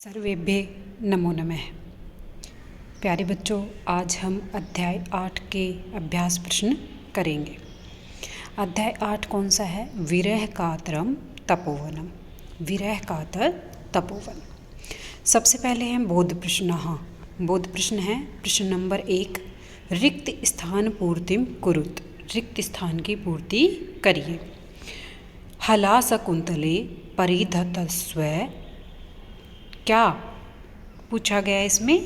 सर्वेभ्य नमो नमः। प्यारे बच्चों, आज हम अध्याय 8 के अभ्यास प्रश्न करेंगे। अध्याय 8 कौन सा है? विरह कातरम तपोवनम। विरह कातर तपोवन। सबसे पहले हैं बोध प्रश्न। हाँ, बोध प्रश्न है प्रश्न नंबर 1। रिक्त स्थान पूर्तिम कुरुत। रिक्त स्थान की पूर्ति करिए। हला शकुंतले परिधतस्व। क्या पूछा गया इसमें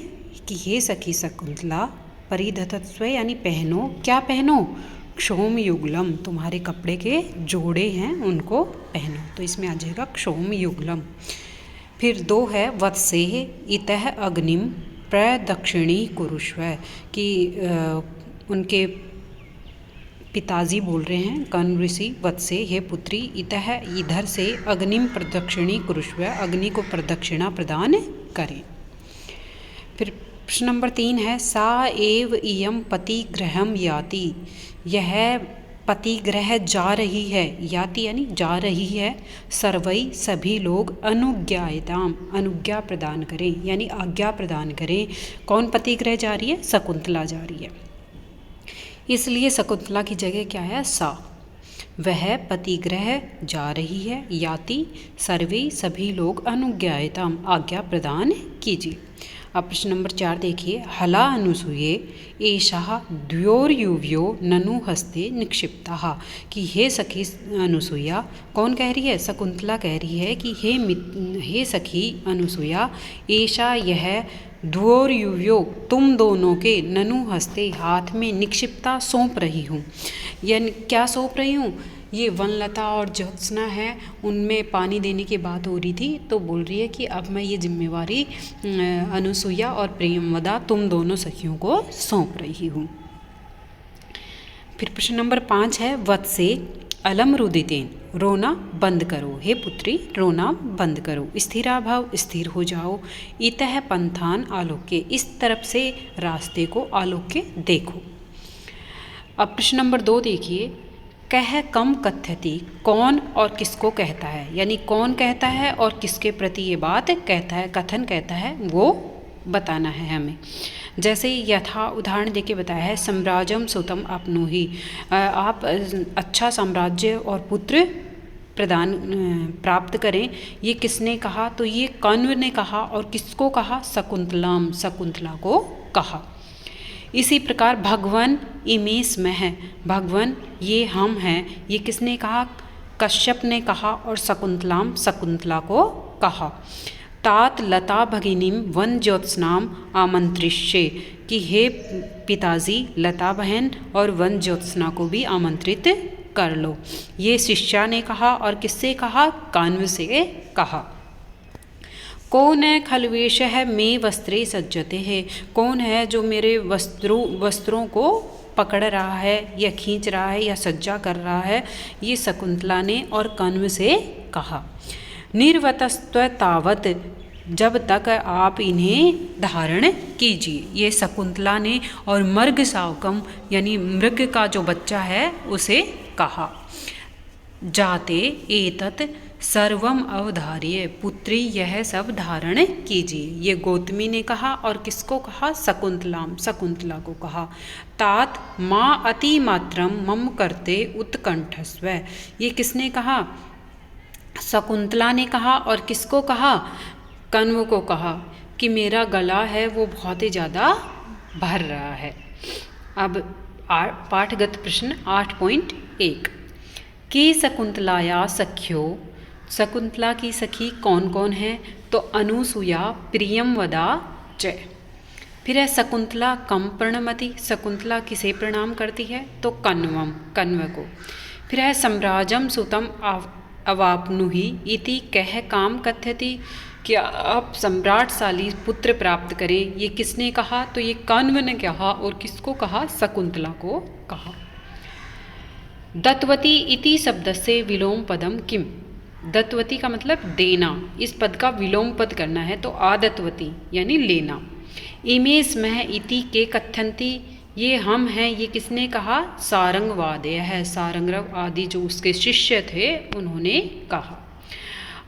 कि हे सखी शकुंतला, परिधतस्व यानी पहनो। क्या पहनो? क्षोम युगलम, तुम्हारे कपड़े के जोड़े हैं उनको पहनो। तो इसमें आ जाएगा क्षोम युगलम। फिर 2 है वत्से इतः अग्निम प्रदक्षिणी कुरुष्व, कि उनके पिताजी बोल रहे हैं कर्ण ऋषि वत्से, हे पुत्री, इतः इधर से अग्निम प्रदक्षिणी कुरुष्व, अग्नि को प्रदक्षिणा प्रदान करें। फिर प्रश्न नंबर 3 है सा एव इयम पतिगृहम याति। यह पतिगृह जा रही है, याति यानी जा रही है। सर्वई सभी लोग अनुज्ञायताम, अनुज्ञा प्रदान करें यानी आज्ञा प्रदान करें। कौन पतिगृह जा रही है? शकुंतला जा रही है, इसलिए शकुंतला की जगह क्या है? सा। वह पतिगृह जा रही है, याति सर्वे सभी लोग, अनुज्ञायताम आज्ञा प्रदान कीजिए। अब प्रश्न नंबर 4 देखिए। हला अनुसूये एषः द्वयोर्युव्यो ननु हस्ते निक्षिप्तः, कि हे सखी अनुसूया, कौन कह रही है? शकुंतला कह रही है कि हे सखी अनुसूया, एषा यह द्वयोर्युव्यो तुम दोनों के, ननु हस्ते हाथ में, निक्षिप्ता सौंप रही हूँ। यानी क्या सौंप रही हूँ? ये वनलता और ज्योत्सना है, उनमें पानी देने की बात हो रही थी, तो बोल रही है कि अब मैं ये जिम्मेवारी अनुसूया और प्रेमवदा तुम दोनों सखियों को सौंप रही हूँ। फिर प्रश्न नंबर 5 है वत्से अलम रुदितेन, रोना बंद करो। हे पुत्री, रोना बंद करो। स्थिरा भव, स्थिर हो जाओ। इतः पंथान आलोक्य, इस तरफ से रास्ते को आलोक्य देखो। अब प्रश्न नंबर 2 देखिए। कह कम कथ्यति, कौन और किसको कहता है, यानी कौन कहता है और किसके प्रति ये बात कहता है, कथन कहता है, वो बताना है हमें। जैसे यथा उदाहरण देके बताया है, सम्राजम सुतम आपनोहि, आप अच्छा साम्राज्य और पुत्र प्राप्त करें। ये किसने कहा? तो ये कण्व ने कहा। और किसको कहा? शकुंतलाम, शकुंतला को कहा। इसी प्रकार भगवन इमे स्मः, भगवन ये हम हैं, ये किसने कहा? कश्यप ने कहा। और शकुंतलाम, शकुंतला को कहा। तात लता भगिनीम वन ज्योत्सनाम आमंत्रिष्ये, कि हे पिताजी, लता बहन और वन ज्योत्सना को भी आमंत्रित कर लो। ये शिष्या ने कहा। और किससे कहा? कान्व से कहा। कौन है खलवेश है में वस्त्रे सज्जते है, कौन है जो मेरे वस्त्रों को पकड़ रहा है या खींच रहा है या सज्जा कर रहा है? ये शकुंतला ने और कण्व से कहा। निर्वतस्त्व तावत, जब तक आप इन्हें धारण कीजिए। ये शकुंतला ने और मर्ग सावकम यानी मृग का जो बच्चा है उसे कहा। जाते एतत् सर्वम अवधार्य, पुत्री यह सब धारण कीजिए। ये गौतमी ने कहा। और किसको कहा? शकुंतलाम, शकुंतला को कहा। तात माँ अति मात्रम मम करते उत्कंठस्व, ये किसने कहा? शकुंतला ने कहा। और किसको कहा? कण्व को कहा कि मेरा गला है वो बहुत ही ज़्यादा भर रहा है। अब पाठगत प्रश्न 8.1 कि शकुंतलाया सख्यो, शकुंतला की सखी कौन कौन है? तो अनुसूया, प्रियमवदा च। फिर है शकुंतला कम प्रणमति, शकुंतला किसे प्रणाम करती है? तो कण्वम, कण्व को। फिर है सम्राजम सुतम अवाप्नुहि इति कह काम कथ्यति, क्या आप सम्राटशाली पुत्र प्राप्त करें। ये किसने कहा? तो ये कण्व ने कहा। और किसको कहा? शकुंतला को कहा। दत्वती इति शब्द से विलोम पदम किम, दत्वती का मतलब देना, इस पद का विलोम पद करना है तो आदत्वती यानी लेना। इमे स्मः इति के कथ्यन्ति, ये हम हैं, ये किसने कहा? सारंगवादय है, सारंग आदि जो उसके शिष्य थे उन्होंने कहा।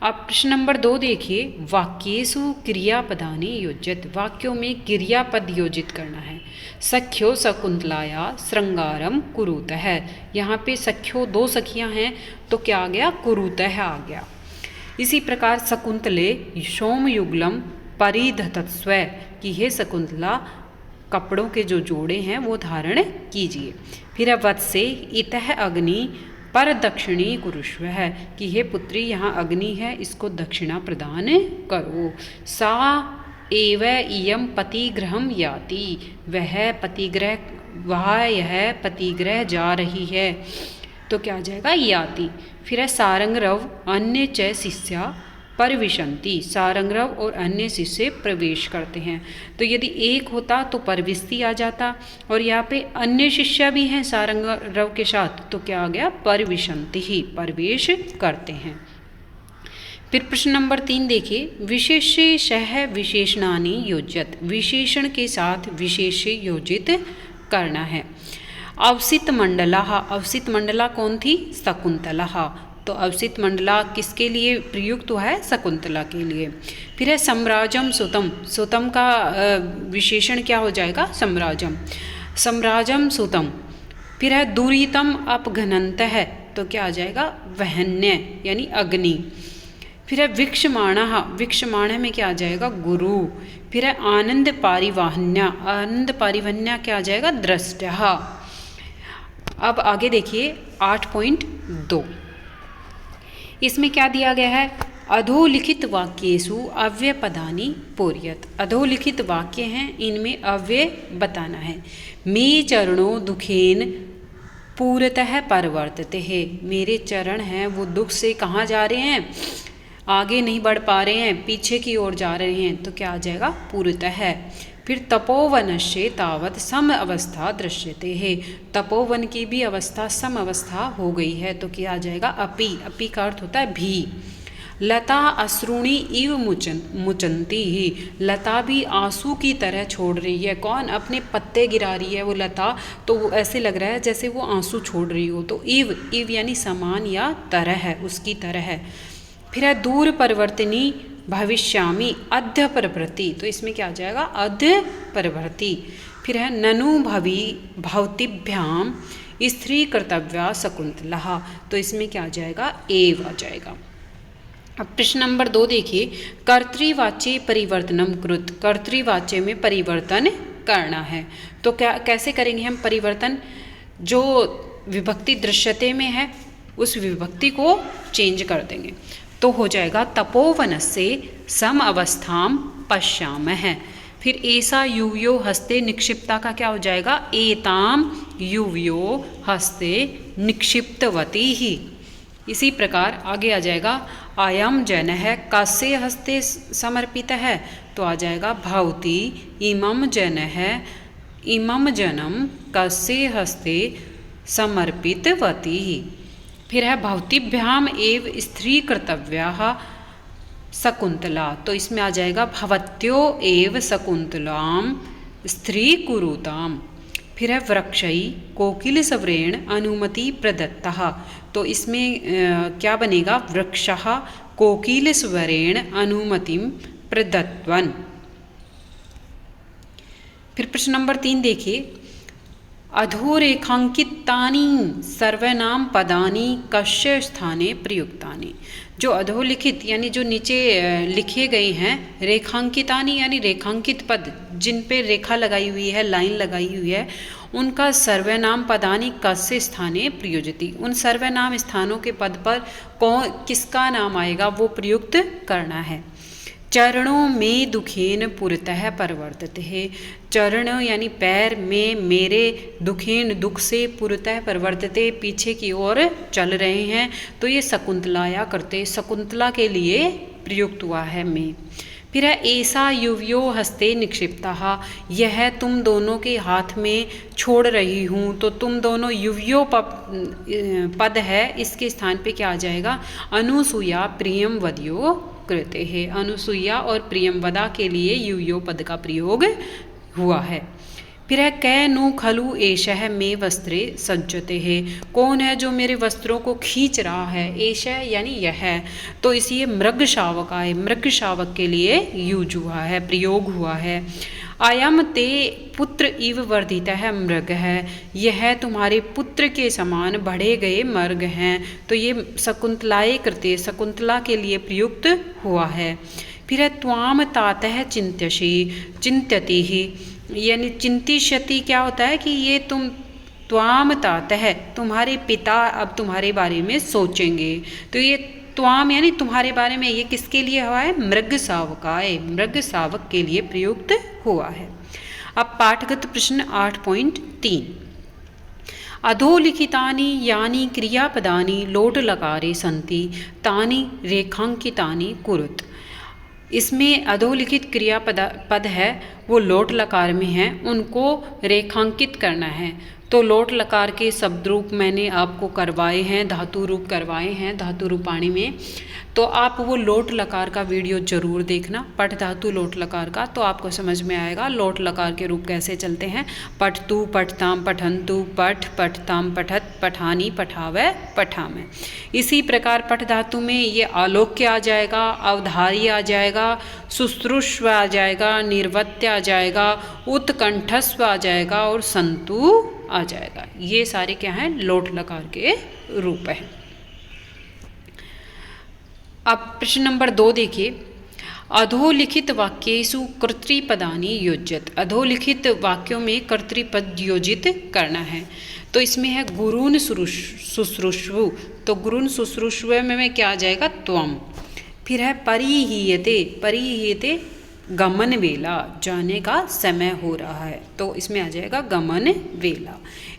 अब प्रश्न नंबर 2 देखिए, वाक्येषु क्रियापदानि योज्यत, वाक्यों में क्रियापद योजित करना है। सख्यो शकुंतलाया श्रृंगारम कुरुतः, यहाँ पे सख्यो 2 सखियाँ हैं तो क्या आ गया, कुरुतः आ गया। इसी प्रकार शकुंतले सोमयुगलम परिधतस्व, कि हे शकुंतला कपड़ों के जो जोड़े हैं वो धारण कीजिए। फिर वत्से इतः अग्नि पर दक्षिणी कुरुष्व, है कि हे पुत्री यहाँ अग्नि है, इसको दक्षिणा प्रदान करो। सा एव इयम पतिगृहम याति, वह यह पतिगृह जा रही है, तो क्या आ जाएगा, याति। फिर है सारंगरव अन्य च शिष्या परविशंति, सारंगरव और अन्य शिष्य प्रवेश करते हैं। तो यदि एक होता तो परविष्टि आ जाता, और यहाँ पे अन्य शिष्य भी हैं सारंगरव के साथ, तो क्या आ गया, परविशंति ही, प्रवेश करते हैं। फिर प्रश्न नंबर 3 देखिए, विशेषशः विशेषणानि योज्यत, विशेषण के साथ विशेष योजित करना है। अवसित मंडला, अवसित मंडला कौन थी, शकुंतला, तो अवसित मंडला किसके लिए प्रयुक्त हुआ है, शकुंतला के लिए। फिर है सम्राजम सुतम, सुतम का विशेषण क्या हो जाएगा, सम्राजम, सम्राजम सुतम। फिर है दूरितम अपघनंत, है तो क्या आ जाएगा, वहन्य यानी अग्नि। फिर है विक्षमाणः, विक्षमाण में क्या आ जाएगा, गुरु। फिर है आनंद पारिवाहन्या, आनंद पारिवाहन्या क्या आ जाएगा, दृष्टः। अब आगे देखिए 8.2, इसमें क्या दिया गया है, अधोलिखित वाक्येषु अव्यय पदानि पूर्यत, अधोलिखित वाक्य हैं इनमें अव्यय बताना है। मे चरणों दुखेन पूर्णतः परिवर्तते है, मेरे चरण हैं वो दुख से कहाँ जा रहे हैं, आगे नहीं बढ़ पा रहे हैं, पीछे की ओर जा रहे हैं, तो क्या आ जाएगा, पूर्णतः है। फिर तपोवनस्य तावत सम अवस्था दृश्यते है, तपोवन की भी अवस्था सम अवस्था हो गई है, तो क्या आ जाएगा, अपि, अपि का अर्थ होता है भी। लता अश्रुणी इव मुचंती ही, लता भी आंसू की तरह छोड़ रही है, कौन, अपने पत्ते गिरा रही है वो लता, तो वो ऐसे लग रहा है जैसे वो आंसू छोड़ रही हो, तो इव, इव यानी समान या तरह है, उसकी तरह है। फिर है दूर परिवर्तनी भविष्यामि अद्य परवर्ती, तो इसमें क्या आ जाएगा, अद्य परवर्ती। फिर है ननु भवि भवतिभ्याम स्त्री कर्तव्या शकुंतला, तो इसमें क्या आ जाएगा, एव आ जाएगा। अब प्रश्न नंबर 2 देखिए, कर्तृवाच्य परिवर्तनम कृत, कर्तृवाच्य में परिवर्तन करना है, तो क्या कैसे करेंगे हम परिवर्तन, जो विभक्ति दृश्यते में है उस विभक्ति को चेंज कर देंगे, तो हो जाएगा तपोवनस्य सम अवस्थाम पश्यामः। फिर ऐसा युवयो हस्ते निक्षिप्ता का क्या हो जाएगा, एताम युवयो हस्ते निक्षिप्तवती ही। इसी प्रकार आगे आ जाएगा अयम जन है कस्य हस्ते समर्पित है, तो आ जाएगा भवती इमम जन है इमम जनम कस्य हस्ते समर्पितवती ही। फिर है भवतिभ्याम एव स्त्री कर्तव्याः शकुंतला, तो इसमें आ जाएगा भवत्यो एव शकुंतलाम स्त्री कुरुताम। फिर है वृक्षई कोकिल सवरेण अनुमति प्रदत्ता, तो इसमें क्या बनेगा, वृक्षः कोकिल स्वरेण अनुमतिम प्रदत्तवन। फिर प्रश्न नंबर 3 देखिए, अधोरेखांकितानि सर्वनाम पदानि कस्य स्थाने प्रयुक्तानि, जो अधोलिखित यानी जो नीचे लिखे गए हैं, रेखांकितानि यानी रेखांकित पद, जिन पे रेखा लगाई हुई है, लाइन लगाई हुई है, उनका सर्वनाम पदानि कस्य स्थाने प्रयुज्यति, उन सर्वनाम स्थानों के पद पर कौन किसका नाम आएगा वो प्रयुक्त करना है। चरणों में दुखेन पुरतः परिवर्तते है, चरण यानी पैर में मेरे दुखेन दुख से पुरतः परिवर्तते पीछे की ओर चल रहे हैं, तो ये शकुंतलाया करते शकुंतला के लिए प्रयुक्त हुआ है में। फिर है ऐसा युवयो हस्ते निक्षिप्ता, यह तुम दोनों के हाथ में छोड़ रही हूँ, तो तुम दोनों युवयो पद है, इसके स्थान पे क्या आ जाएगा, अनुसूया प्रियम वद्यो कृते है, अनुसूया और प्रियमवदा के लिए युवयो पद का प्रयोग हुआ है। फिर है कै नु खलु एषः मे वस्त्रे सज्जते है, कौन है जो मेरे वस्त्रों को खींच रहा है, एषः यानी यह, तो इसलिए मृग शावक आए, मृग शावक के लिए यूज हुआ है, प्रयोग हुआ है। अयम ते पुत्र इव वर्धित है मृग है, यह तुम्हारे पुत्र के समान बढ़े गए मर्ग हैं, तो ये शकुंतलाए कृते, शकुंतला के लिए प्रयुक्त हुआ है। फिर है त्वाम तातः चिंत्यसी चिंत्यति ही, यानी चिंतिष्यति क्या होता है कि ये तुम त्वाम तातः तुम्हारे पिता अब तुम्हारे बारे में सोचेंगे, तो ये त्वाम यानी तुम्हारे बारे में, ये किसके लिए हुआ है, मृग शावकाय, मृग शावक के लिए प्रयुक्त हुआ है। अब पाठगत प्रश्न 8.3 अधोलिखितानि यानि क्रियापदानि लोट लकारे सन्ति तानि रेखांकितानि कुरुत। इसमें अधोलिखित क्रियापद है वो लोट लकार में है, उनको रेखांकित करना है। तो लोट लकार के शब्द रूप मैंने आपको करवाए हैं, धातु रूप करवाए हैं धातु रूपाणी में, तो आप वो लोट लकार का वीडियो जरूर देखना, पठ धातु लोट लकार का, तो आपको समझ में आएगा लोट लकार के रूप कैसे चलते हैं। पठतु पठताम पठंतु, पठ पठताम पठत, पठानी पठावे पठामे। इसी प्रकार पठ धातु में ये आलोक्य आ जाएगा, अवधारी आ जाएगा, शुश्रूष्व आ जाएगा, निर्वत्य आ जाएगा, उत्कंठस्व आ जाएगा और संतु आ जाएगा। ये सारे क्या हैं, लोट लकार के रूप हैं। अब प्रश्न नंबर 2 देखिए, अधोलिखित वाक्येषु कर्तृपदानि योज्यत। अधोलिखित वाक्यों में कर्तृपद योजित करना है, तो इसमें है गुरुन शुश्रूषु, तो गुरुन शुश्रूषु में क्या आ जाएगा, त्वम। फिर है परिहीयते, परिहीयते गमन वेला, जाने का समय हो रहा है, तो इसमें आ जाएगा गमन वेला।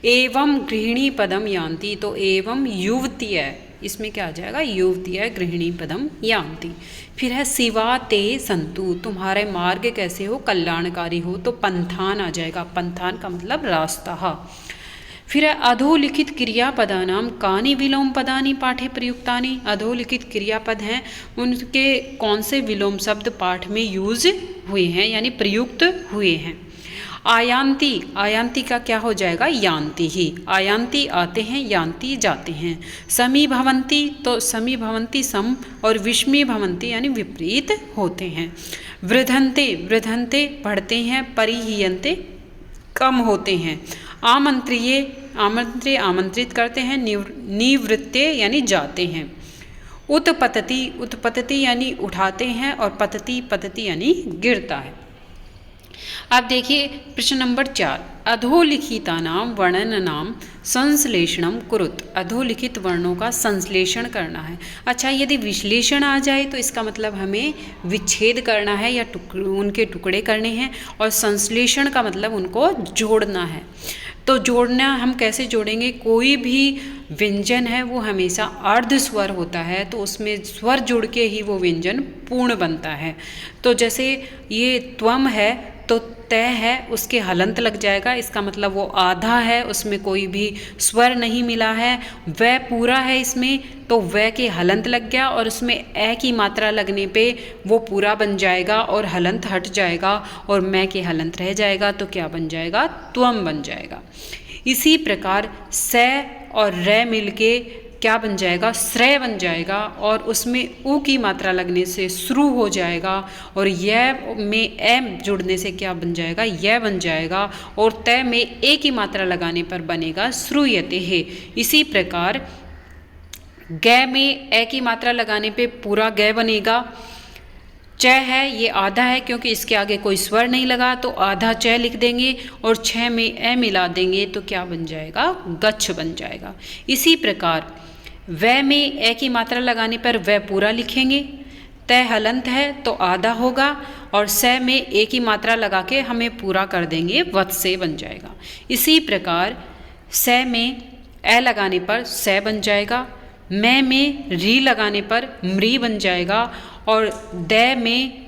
एवं गृहिणी पदम यान्ति, तो एवं युवतीय, इसमें क्या आ जाएगा, युवतीय गृहिणी पदम यान्ति। फिर है शिवा ते संतु, तुम्हारे मार्ग कैसे हो, कल्याणकारी हो, तो पंथान आ जाएगा, पंथान का मतलब रास्ता। फिर अधोलिखित क्रियापदानाम कानि विलोम पदानि पाठे प्रयुक्तानि। अधोलिखित क्रियापद हैं, उनके कौन से विलोम शब्द पाठ में यूज हुए हैं यानी प्रयुक्त हुए हैं। आयांति, आयांति का क्या हो जाएगा, यान्ति ही, आयांति आते हैं, यान्ति जाते हैं। समी भवंती, तो समी भवंती सम और विषमी भवंती यानी विपरीत होते हैं। वृद्धन्ते, वृद्धन्ते बढ़ते हैं, परिहीयन्ते कम होते हैं। आमंत्रिये, आमंत्रे आमंत्रित करते हैं, निवृत्ते यानी जाते हैं। उत्पतति, उत्पतति यानी उठाते हैं, और पतति, पतति यानी गिरता है। अब देखिए प्रश्न नंबर 4, अधोलिखितानां वर्णनानां संश्लेषणम कुरुत। अधोलिखित वर्णों का संश्लेषण करना है। अच्छा, यदि विश्लेषण आ जाए तो इसका मतलब हमें विच्छेद करना है या उनके टुकड़े करने हैं, और संश्लेषण का मतलब उनको जोड़ना है। तो जोड़ना हम कैसे जोड़ेंगे, कोई भी व्यंजन है वो हमेशा अर्ध स्वर होता है, तो उसमें स्वर जुड़ के ही वो व्यंजन पूर्ण बनता है। तो जैसे ये त्वम है तो तय है, उसके हलंत लग जाएगा, इसका मतलब वो आधा है, उसमें कोई भी स्वर नहीं मिला है। वह पूरा है इसमें, तो वह के हलंत लग गया, और उसमें ए की मात्रा लगने पे वो पूरा बन जाएगा और हलंत हट जाएगा, और मैं के हलंत रह जाएगा, तो क्या बन जाएगा, त्वम बन जाएगा। इसी प्रकार से और रे मिलके क्या बन जाएगा, श्रेय बन जाएगा, और उसमें ऊ की मात्रा लगने से श्रु हो जाएगा, और यह में ए जुड़ने से क्या बन जाएगा, यह बन जाएगा, और तय में ए की मात्रा लगाने पर बनेगा श्रूयते है। इसी प्रकार ग में ए की मात्रा लगाने पे पूरा ग बनेगा। च है ये आधा है, क्योंकि इसके आगे कोई स्वर नहीं लगा, तो आधा च लिख देंगे, और 6 में ए मिला देंगे, तो क्या बन जाएगा, गच्छ बन जाएगा। इसी प्रकार वह में ए की मात्रा लगाने पर वह पूरा लिखेंगे, तय हलंत है तो आधा होगा, और स में ए की मात्रा लगा के हमें पूरा कर देंगे, वत से बन जाएगा। इसी प्रकार स में ए लगाने पर स बन जाएगा, मैं में री लगाने पर मृ बन जाएगा, और द में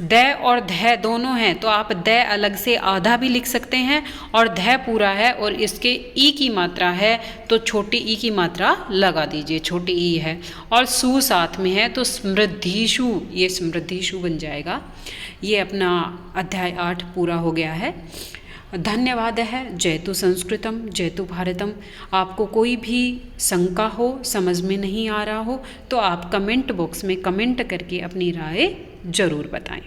द और ध दोनों हैं, तो आप द अलग से आधा भी लिख सकते हैं, और ध पूरा है और इसके ई की मात्रा है, तो छोटी ई की मात्रा लगा दीजिए, छोटी ई है, और सु साथ में है, तो समृद्धिषु, ये समृद्धिषु बन जाएगा। ये अपना अध्याय 8 पूरा हो गया है। धन्यवाद है। जयतु संस्कृतम जयतु भारतम। आपको कोई भी शंका हो, समझ में नहीं आ रहा हो, तो आप कमेंट बॉक्स में कमेंट करके अपनी राय ज़रूर बताएं।